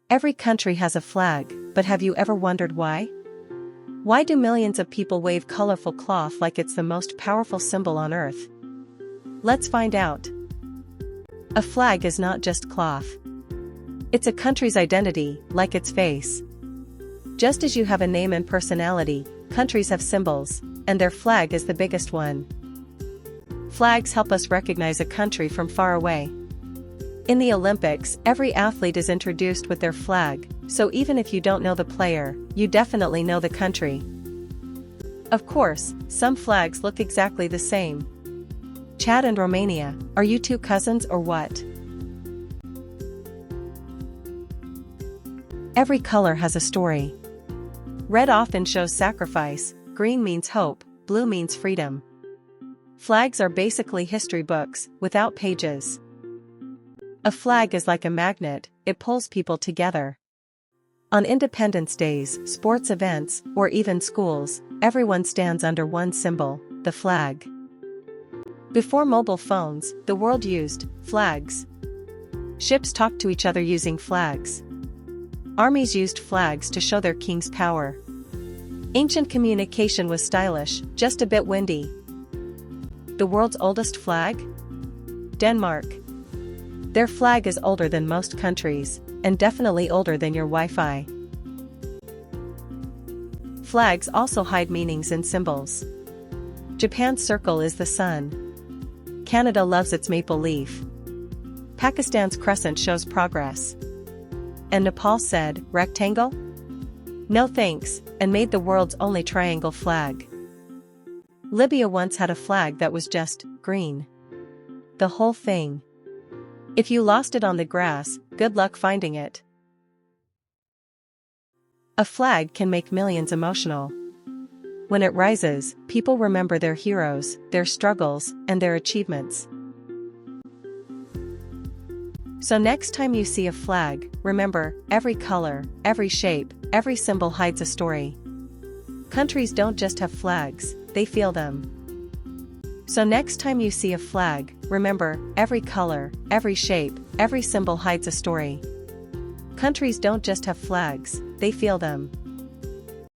Every country has a flag, but have you ever wondered why? Why do millions of people wave colorful cloth like it's the most powerful symbol on earth? Let's find out. A flag is not just cloth. It's a country's identity, like its face. Just as you have a name and personality, countries have symbols, and their flag is the biggest one. Flags help us recognize a country from far away. In the Olympics, every athlete is introduced with their flag, so even if you don't know the player, you definitely know the country. Of course, some flags look exactly the same. Chad and Romania, are you two cousins or what? Every color has a story. Red often shows sacrifice, green means hope, blue means freedom. Flags are basically history books, without pages. A flag is like a magnet, it pulls people together. On Independence Days, sports events, or even schools, everyone stands under one symbol, the flag. Before mobile phones, the world used flags. Ships talked to each other using flags. Armies used flags to show their king's power. Ancient communication was stylish, just a bit windy. The world's oldest flag? Denmark. Their flag is older than most countries, and definitely older than your Wi-Fi. Flags also hide meanings in symbols. Japan's circle is the sun. Canada loves its maple leaf. Pakistan's crescent shows progress. And Nepal said, rectangle? No thanks, and made the world's only triangle flag. Libya once had a flag that was just green. The whole thing. If you lost it on the grass, good luck finding it. A flag can make millions emotional. When it rises, people remember their heroes, their struggles, and their achievements. So next time you see a flag, remember, every color, every shape, every symbol hides a story. Countries don't just have flags, they feel them. So next time you see a flag, remember, every color, every shape, every symbol hides a story. Countries don't just have flags, they feel them.